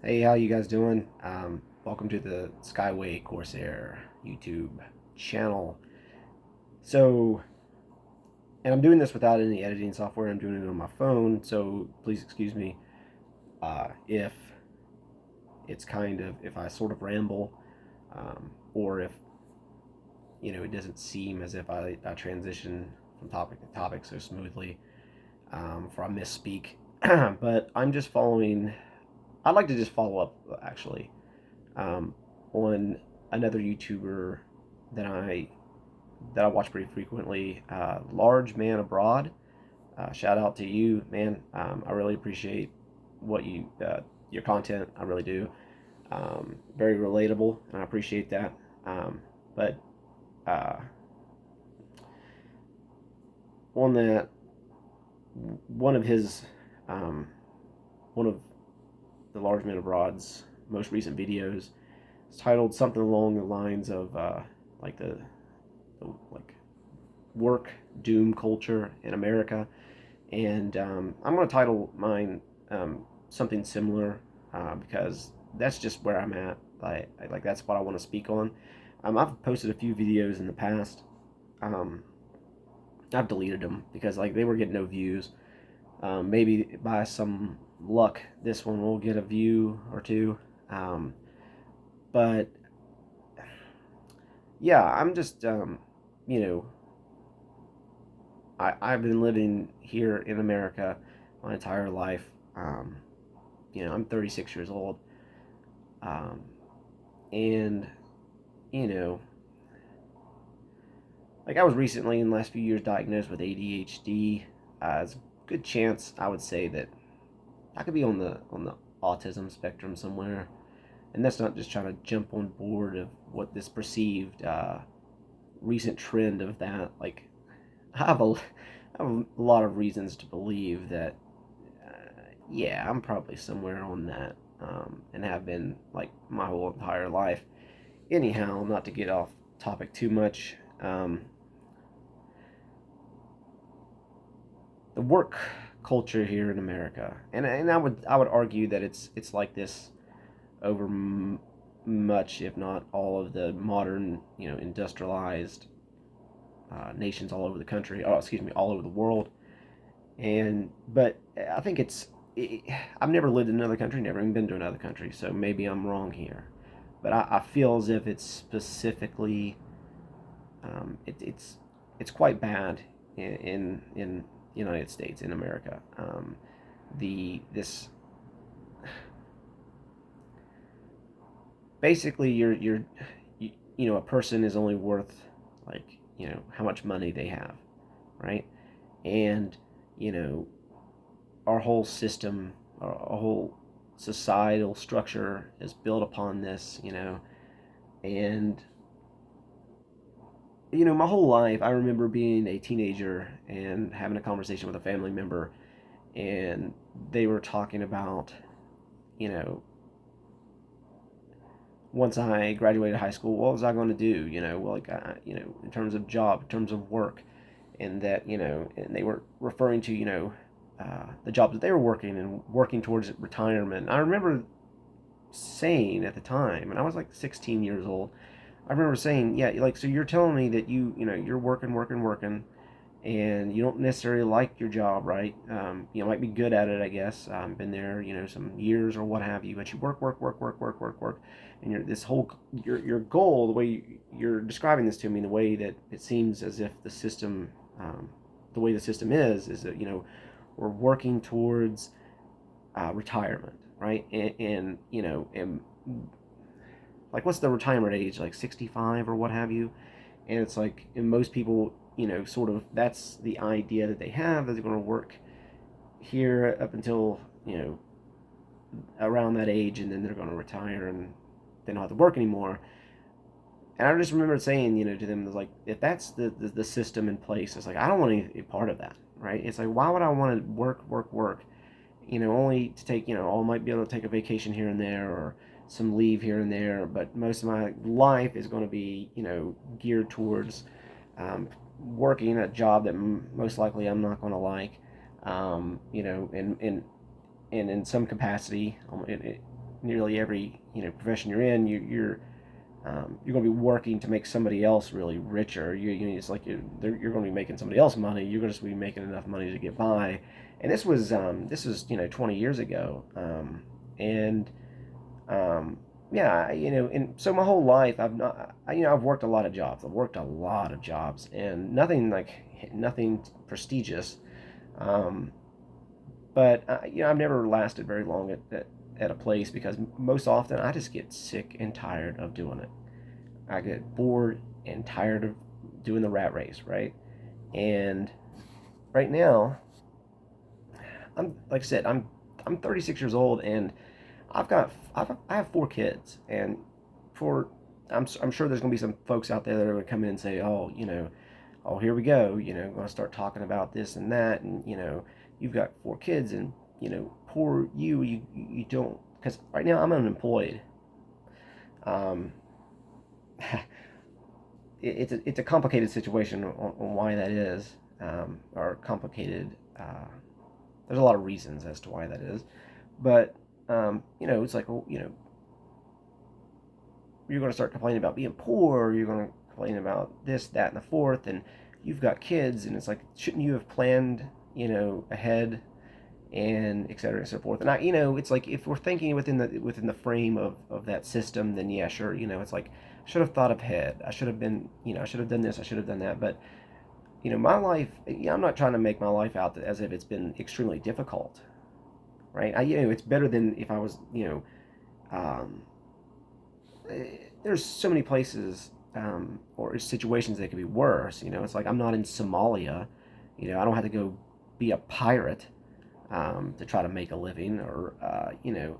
Hey, how you guys doing? Welcome to the Skyway Corsair YouTube channel. So, and I'm doing this without any editing software. I'm doing it on my phone. So please excuse me if it's if I sort of ramble, or if it doesn't seem as if I transition from topic to topic so smoothly, or I misspeak. But I'm just following. I'd like to just follow up actually, um, on another YouTuber that I watch pretty frequently, Large Man Abroad. Shout out to you, man. I really appreciate what your content. I really do. Very relatable, and I appreciate that. But uh, on that, one of his, um, one of the Large Man Abroad's most recent videos is titled something along the lines of like like work doom culture in America, and I'm going to title mine something similar because that's just where I'm at. Like that's what I want to speak on. I've posted a few videos in the past. Um, I've deleted them because like they were getting no views. Maybe by some luck, this one will get a view or two. Um, but yeah, I'm just you know I've been living here in America my entire life. I'm 36 years old, um, and you know, like I was recently in the last few years diagnosed with ADHD. It's a good chance I would say that I could be on the autism spectrum somewhere, and that's not just trying to jump on board of what this perceived recent trend of that. Like I have a lot of reasons to believe that yeah, I'm probably somewhere on that, and have been like my whole entire life. Anyhow, not to get off topic too much, the work culture here in America, and I would argue that it's like this over much, if not all, of the modern industrialized nations all over the country. Oh, excuse me, all over the world. And but I think I've never lived in another country, never even been to another country, so maybe I'm wrong here. But I feel as if it's specifically it's quite bad in the United States, in America. The this Basically a person is only worth like how much money they have, right? And you know our whole system, our whole societal structure is built upon this, and my whole life I remember being a teenager and having a conversation with a family member, and they were talking about, you know, once I graduated high school, what was I going to do? Well, like, in terms of job, in terms of work, and that, and they were referring to, the jobs that they were working and working towards retirement. I remember saying at the time, and I was like 16 years old. I remember saying, yeah, like, so you're telling me that you're working, working, working, and you don't necessarily like your job, right? Might be good at it, I guess. Been there, some years or what have you, but you work, work, work, work, work, work, work, and your goal, the way you're describing this to me, the way that it seems as if the way the system is that we're working towards retirement, right? And like what's the retirement age, like 65 or what have you? And it's like, and most people, sort of that's the idea that they have, that they're going to work here up until around that age, and then they're going to retire and they don't have to work anymore. And I just remember saying, to them, like, if that's the system in place, it's like I don't want any part of that, right? It's like, why would I want to work, work, work, only to take, I might be able to take a vacation here and there, or some leave here and there, but most of my life is going to be, geared towards working a job that most likely I'm not going to like, and in some capacity, nearly every profession you're in, you're going to be working to make somebody else really richer. It's like you're going to be making somebody else money. You're going to be making enough money to get by. And this was 20 years ago, and um, yeah, and so my whole life I've not, I've worked a lot of jobs. I've worked a lot of jobs, and nothing prestigious. Um, but I've never lasted very long at a place because most often I just get sick and tired of doing it. I get bored and tired of doing the rat race, right? And right now, I'm like I said, I'm 36 years old, and I have 4 kids, and for I'm sure there's gonna be some folks out there that are gonna come in and say, oh, oh, here we go, going to start talking about this and that, and you've got 4 kids, and poor you don't, because right now I'm unemployed. Um, it's a complicated situation on why that is, or complicated. There's a lot of reasons as to why that is, but it's like, well, you're going to start complaining about being poor. You're going to complain about this, that, and the fourth, and you've got kids, and it's like, shouldn't you have planned, ahead, and et cetera, and so forth. And it's like if we're thinking within the frame of that system, then yeah, sure, it's like I should have thought ahead. I should have been, I should have done this. I should have done that. But my life, I'm not trying to make my life out as if it's been extremely difficult, right? It's better than if I was, um, there's so many places or situations that could be worse. It's like I'm not in Somalia. I don't have to go be a pirate to try to make a living, or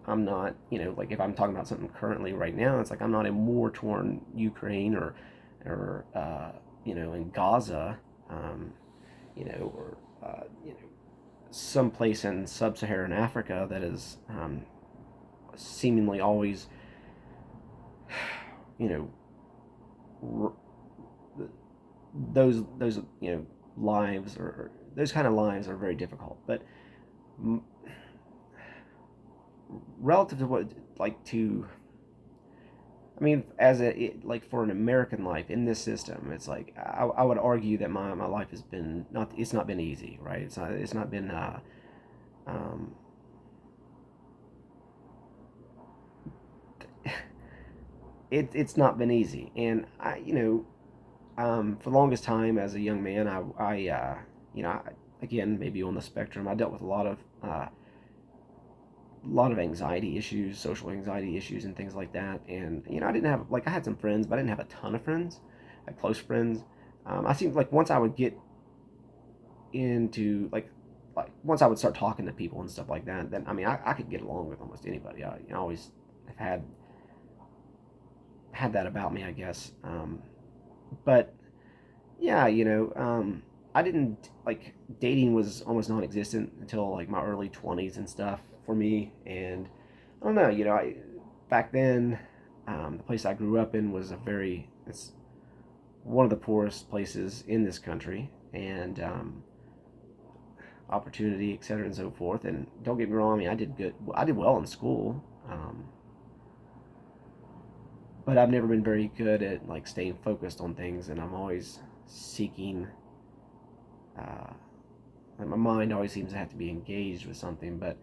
I'm not, like if I'm talking about something currently right now, it's like I'm not in war-torn Ukraine, or in Gaza, or someplace in sub-Saharan Africa that is seemingly always, you know, those lives, or those kind of lives are very difficult. But relative to what, like, to, I mean, like for an American life in this system, it's like I would argue that my life has been not, it's not been easy, right? It's not been um, it's not been easy. And for the longest time as a young man, again, maybe on the spectrum, I dealt with a lot of anxiety issues, social anxiety issues, and things like that. And I didn't have, like, I had some friends, but I didn't have a ton of friends, like close friends. I seemed like once I would get into, like once I would start talking to people and stuff like that, then I mean I could get along with almost anybody. I always have had that about me, I guess. But yeah, I didn't, like, dating was almost non-existent until like my early 20s and stuff for me. And I don't know, back then, the place I grew up in was it's one of the poorest places in this country, and opportunity, etc., and so forth. And don't get me wrong, I mean, I did good. I did well in school, but I've never been very good at, like, staying focused on things, and I'm always seeking. Uh, like, my mind always seems to have to be engaged with something. But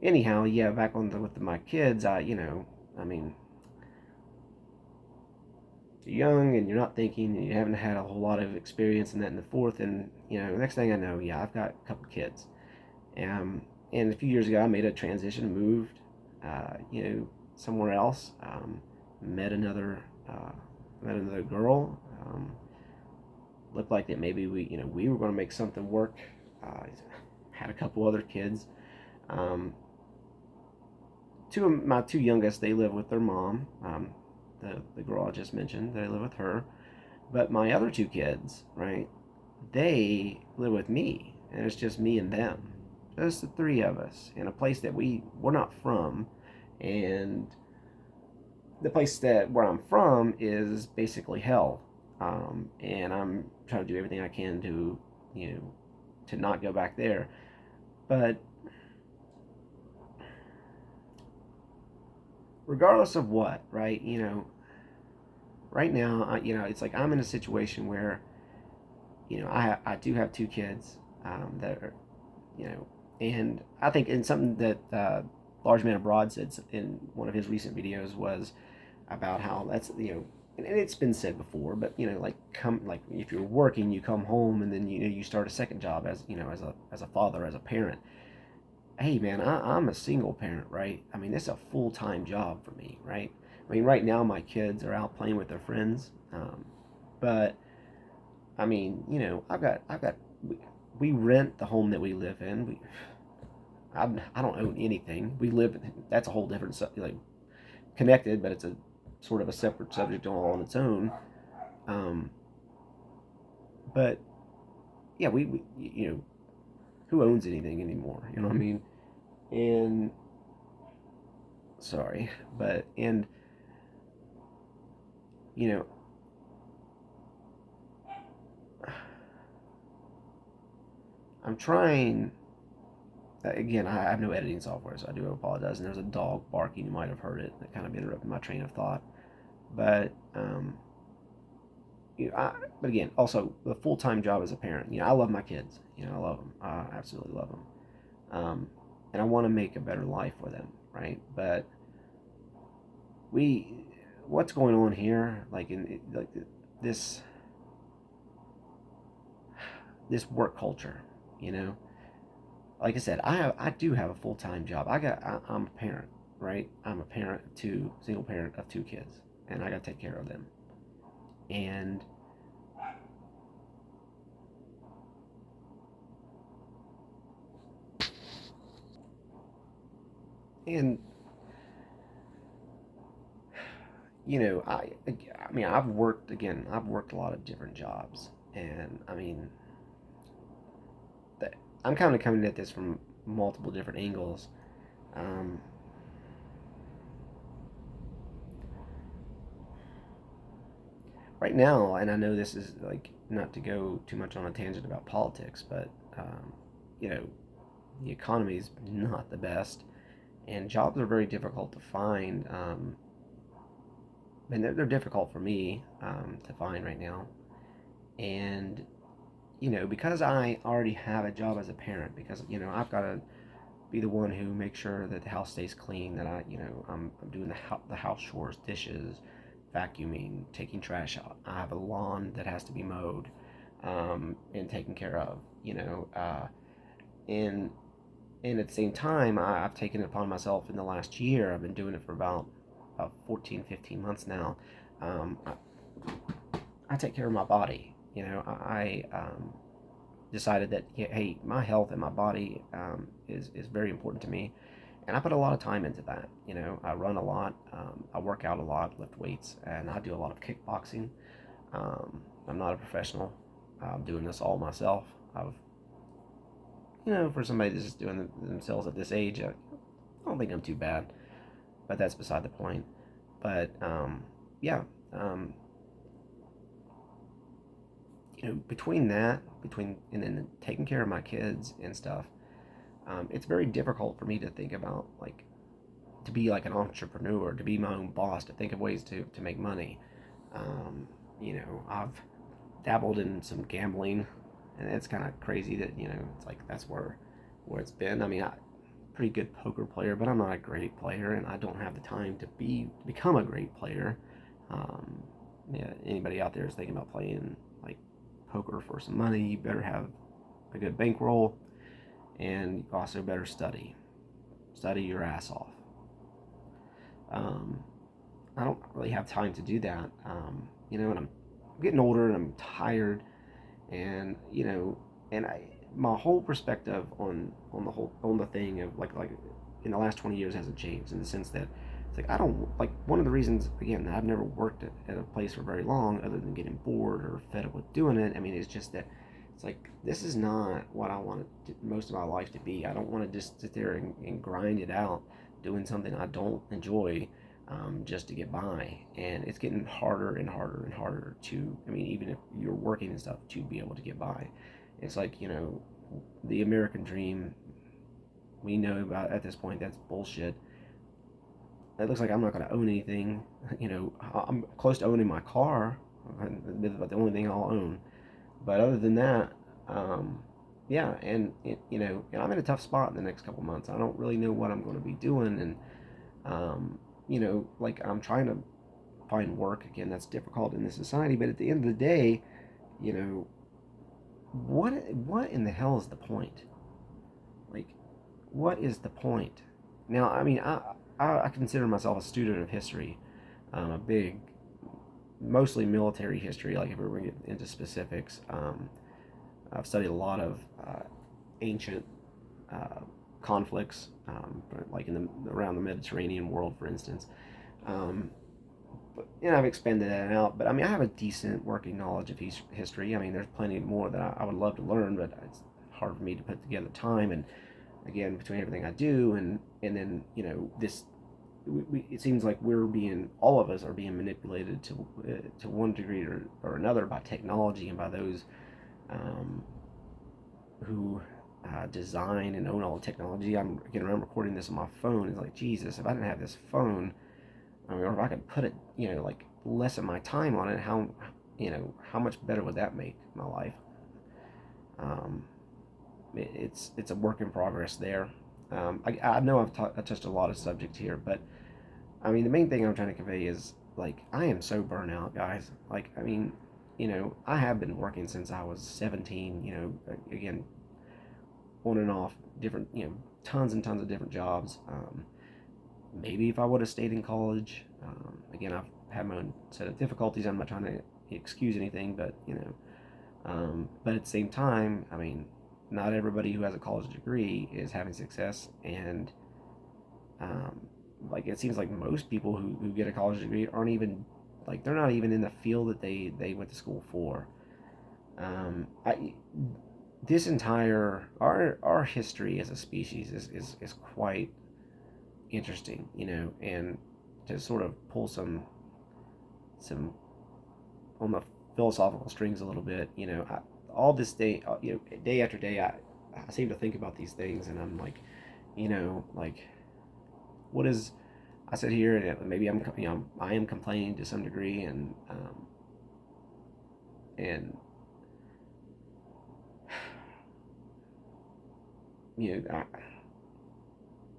anyhow, yeah, back with my kids, I mean, you're young and you're not thinking, and you haven't had a whole lot of experience in that and the fourth, and next thing I know, yeah, I've got a couple kids. And a few years ago, I made a transition, moved, somewhere else. Met another, uh, met another girl. Looked like that maybe we were going to make something work. Had a couple other kids. Um, Two of my two youngest, they live with their mom. The girl I just mentioned, they live with her. But my other 2 kids, right? They live with me, and it's just me and them, just the 3 of us in a place that we're not from. And the place that where I'm from is basically hell. And I'm trying to do everything I can to not go back there. But regardless of what, right? Right now, it's like I'm in a situation where, I do have two kids, that are, you know, and I think in something that Large Man Abroad said in one of his recent videos was about how that's, and it's been said before, but like like if you're working, you come home and then you start a second job as as a father, as a parent. Hey man, I'm a single parent, right? I mean, it's a full time job for me, right? I mean, right now my kids are out playing with their friends, but I mean, we rent the home that we live in. I don't own anything. We live. That's a whole different like connected, but it's a sort of a separate subject all on its own. Um, but yeah, we who owns anything anymore? You know what I mean? And sorry, but and you know I'm trying. Again, I have no editing software, so I do apologize. And there's a dog barking. You might have heard it. That kind of interrupted my train of thought. But but again, also the full time job as a parent. I love my kids. I love them. I absolutely love them. And I want to make a better life for them, right? But we, what's going on here, like like this this work culture, you know. Like I said, I do have a full time job. I'm a parent, right? I'm a parent of two, single parent of two kids, and I got to take care of them. And and I mean, I've worked a lot of different jobs, and I mean, I'm kind of coming at this from multiple different angles. Um, right now, and I know this is like not to go too much on a tangent about politics, but you know, the economy is not the best, and jobs are very difficult to find. And they're difficult for me to find right now. And because I already have a job as a parent, because I've got to be the one who makes sure that the house stays clean, that I'm doing the house chores, dishes, vacuuming, taking trash out. I have a lawn that has to be mowed and taken care of. And at the same time, I've taken it upon myself in the last year. I've been doing it for about 14, 15 months now. I take care of my body. I decided that, yeah, hey, my health and my body is very important to me, and I put a lot of time into that. I run a lot, I work out a lot, lift weights, and I do a lot of kickboxing. I'm not a professional. I'm doing this all myself. I've for somebody that's just doing themselves at this age, I don't think I'm too bad, but that's beside the point. But yeah, um, between that, between and then taking care of my kids and stuff, it's very difficult for me to think about like to be like an entrepreneur, to be my own boss, to think of ways to make money. Um, I've dabbled in some gambling, and it's kind of crazy that it's like that's where it's been. I mean, pretty good poker player, but I'm not a great player, and I don't have the time to become a great player. Um, yeah, anybody out there is thinking about playing like poker for some money, you better have a good bankroll, and you also better study your ass off. Um, I don't really have time to do that, and I'm getting older and I'm tired, and and my whole perspective on the thing of like in the last 20 years hasn't changed, in the sense that it's like I don't like, one of the reasons, again, that I've never worked at a place for very long, other than getting bored or fed up with doing it. I mean, it's just that it's like this is not what I want most of my life to be. I don't want to just sit there and grind it out doing something I don't enjoy, just to get by. And it's getting harder and harder and harder to, I mean, even if you're working and stuff, to be able to get by. It's like, the American dream, we know about at this point, that's bullshit. it looks like I'm not going to own anything. I'm close to owning my car. That's about the only thing I'll own. But other than that, yeah, and I'm in a tough spot in the next couple months. I don't really know what I'm going to be doing, and like I'm trying to find work again. That's difficult in this society, but at the end of the day, you know, what in the hell is the point? Like, what is the point? Now, I mean, I consider myself a student of history. A big, mostly military history. Like if we were to get into specifics, I've studied a lot of ancient uh, conflicts, like in the around the Mediterranean world, for instance. Um, but I've expanded that out. But I mean, I have a decent working knowledge of history. I mean, there's plenty more that I would love to learn, but it's hard for me to put together time. And again, between everything I do and then this. It seems like all of us are being manipulated to one degree or another by technology and by those um, who design and own all the technology. I'm recording this on my phone. It's like, Jesus, if I didn't have this phone, I mean, or if I could put it, like less of my time on it, how much better would that make my life? Um, it's a work in progress there. I know I touched a lot of subject here, but I mean, the main thing I'm trying to convey is like I am so burnt out, guys. Like, I mean, I have been working since I was 17. Again, on and off, different, tons and tons of different jobs. Maybe if I would have stayed in college, again, I've had my own set of difficulties. I'm not trying to excuse anything, but but at the same time, I mean, not everybody who has a college degree is having success, and um, like it seems like most people who get a college degree aren't even like they're not even in the field that they went to school for. I This entire our history as a species is quite interesting, and to sort of pull some on the philosophical strings a little bit, all this day, day after day, I seem to think about these things, and I'm like, like what is I sit here and maybe I am complaining to some degree, and you know, I,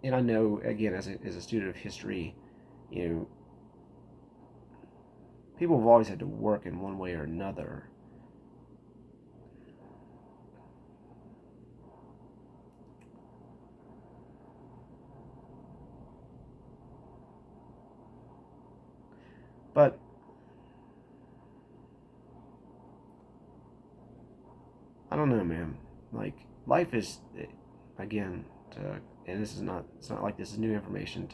and I know again as a student of history, you know, people have always had to work in one way or another. But I don't know, man. Like life is, again, and this is not. It's not like this is new information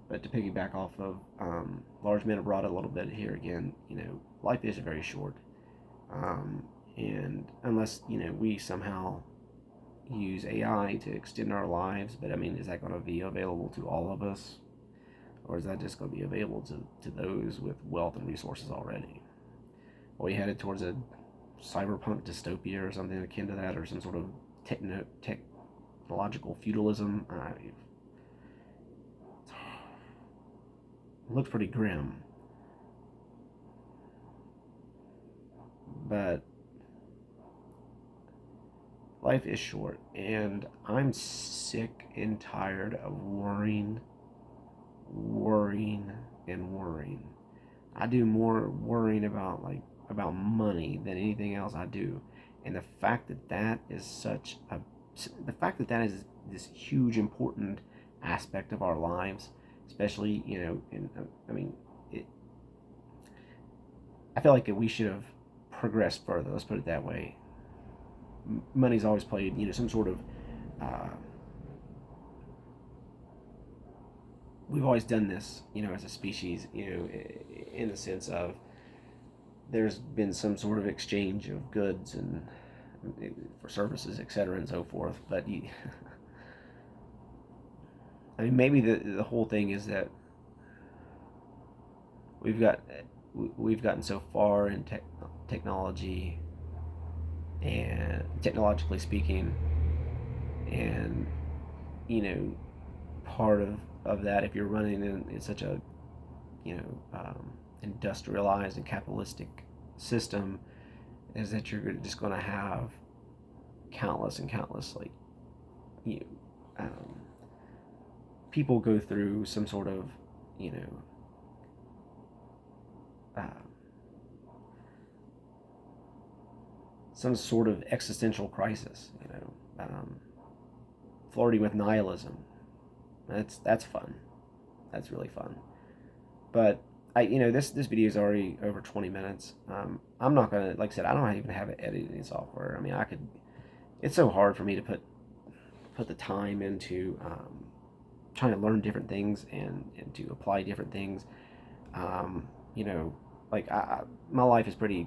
but to piggyback off of large men abroad a little bit here again. Life is very short, um, and unless we somehow use AI to extend our lives, but I mean, is that going to be available to all of us, or is that just going to be available to those with wealth and resources already? Are we headed towards a cyberpunk dystopia or something akin to that, or some sort of technological feudalism? It looks pretty grim, but life is short, and I'm sick and tired of worrying, and worrying. I do more worrying about money than anything else I do, and the fact that that is this huge important aspect of our lives, especially in I mean, it, I feel like we should have progressed further. Let's put it that way. Money's always played some sort of uh, we've always done this as a species in the sense of there's been some sort of exchange of goods and for services, etc., and so forth. But I mean, maybe the whole thing is that we've got we've gotten so far in technology and technologically speaking, and part of of that if you're running in such a, you know, industrialized and capitalistic system, is that you're just going to have countless and countless, like, you people go through some sort of, you know, uh, some sort of existential crisis, you know, flirting with nihilism. That's fun. That's really fun. But this video is already over 20 minutes. I'm not gonna, like I said, I don't even have editing software. I mean, I could. It's so hard for me to put the time into trying to learn different things and to apply different things. Um, you know, like my life is pretty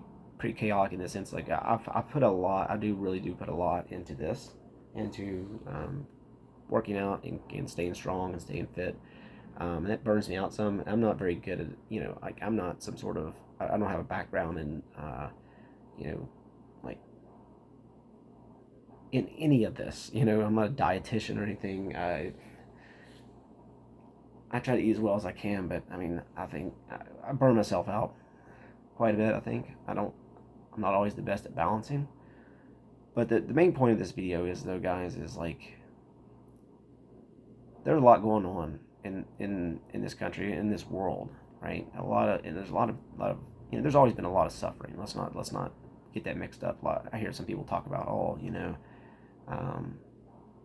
chaotic in the sense, like I put a lot. I really do put a lot into this, into working out and staying strong and staying fit. And that burns me out some. I'm not very good at, like I'm not some sort of, I don't have a background in, you know, like in any of this. I'm not a dietitian or anything. I try to eat as well as I can, but I mean, I think I burn myself out quite a bit. I think I'm not always the best at balancing. But the main point of this video is, though, guys, is like there's a lot going on in this country, in this world, right? There's a lot of there's always been a lot of suffering. Let's not get that mixed up. I hear some people talk about, um,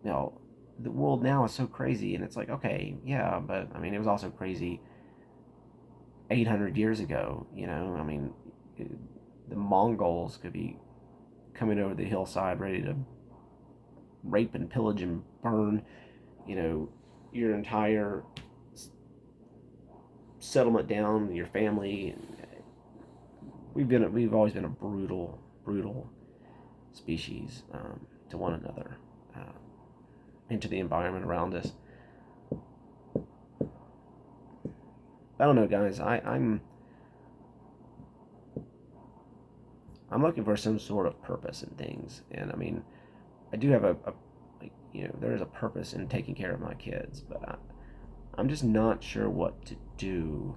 you know, the world now is so crazy, and it's like, okay, yeah, but I mean, it was also crazy 800 years ago. I mean, the Mongols could be coming over the hillside, ready to rape and pillage and burn, your entire settlement down, your family. We've always been a brutal species, to one another, uh, and to the environment around us. I don't know, guys. I'm looking for some sort of purpose in things, and I mean, I do have there is a purpose in taking care of my kids, but I'm just not sure what to do.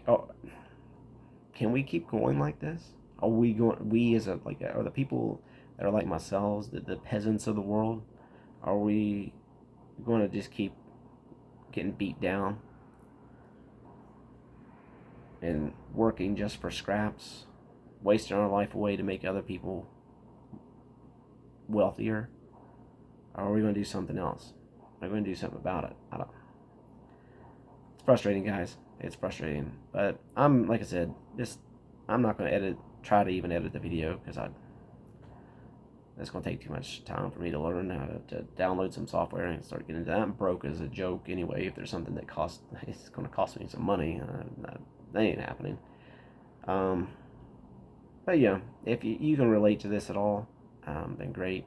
Oh, can we keep going like this? Are we going? We as are the people that are like myself, the peasants of the world? Are we going to just keep getting beat down and working just for scraps, wasting our life away to make other people wealthier? Or are we going to do something else? Are we going to do something about it? I don't. It's frustrating, guys. It's frustrating, but like I said, I'm not going to try to even edit the video, because that's going to take too much time for me to learn how to download some software and start getting into that. I'm broke as a joke anyway. If there's something that it's going to cost me some money, that ain't happening. But yeah, if you can relate to this at all, then great.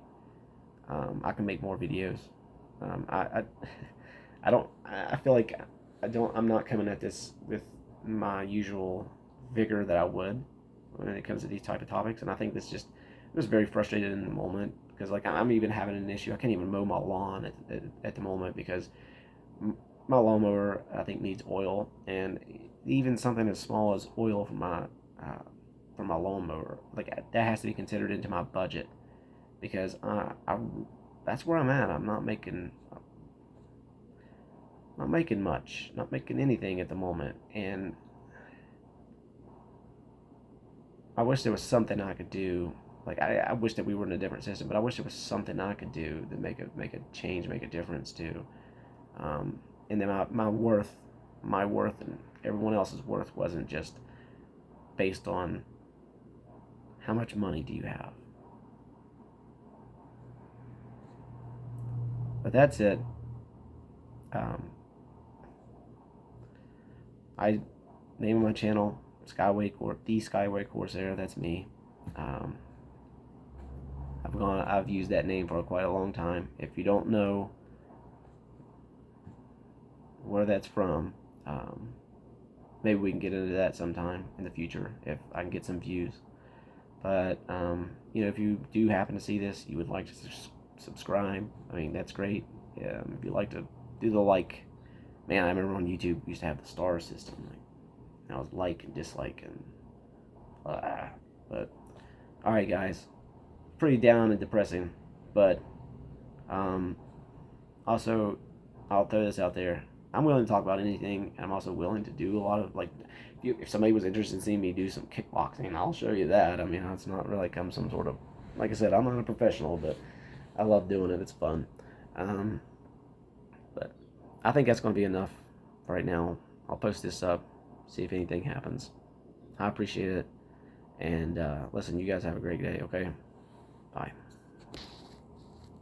I can make more videos. I I don't. I feel like I'm not coming at this with my usual vigor that I would when it comes to these type of topics, and I think it was very frustrated in the moment, because like I'm even having an issue. I can't even mow my lawn at the moment, because my lawnmower, I think, needs oil, and even something as small as oil for my lawnmower, like that has to be considered into my budget, because that's where I'm at. I'm not making much, not making anything at the moment, and I wish there was something I could do. Like I wish that we were in a different system, but I wish there was something I could do to make a change, make a difference too. And then my worth, and everyone else's worth wasn't just based on how much money do you have. But that's it. Um, I name of my channel the Skyway Corsair. That's me. Um, I've used that name for quite a long time. If you don't know where that's from, maybe we can get into that sometime in the future if I can get some views. But if you do happen to see this, you would like to subscribe. I mean, that's great. If you like to do the like, man, I remember on YouTube we used to have the star system. Like, I was like and dislike and but all right, guys, pretty down and depressing, but um, also I'll throw this out there. I'm willing to talk about anything. I'm also willing to do a lot of like, if somebody was interested in seeing me do some kickboxing, I'll show you that. I mean, it's not really come some sort of, like I said, I'm not a professional, but I love doing it. It's fun. Um, but I think that's going to be enough for right now. I'll post this up, see if anything happens. I appreciate it. And listen, you guys have a great day, okay? Bye.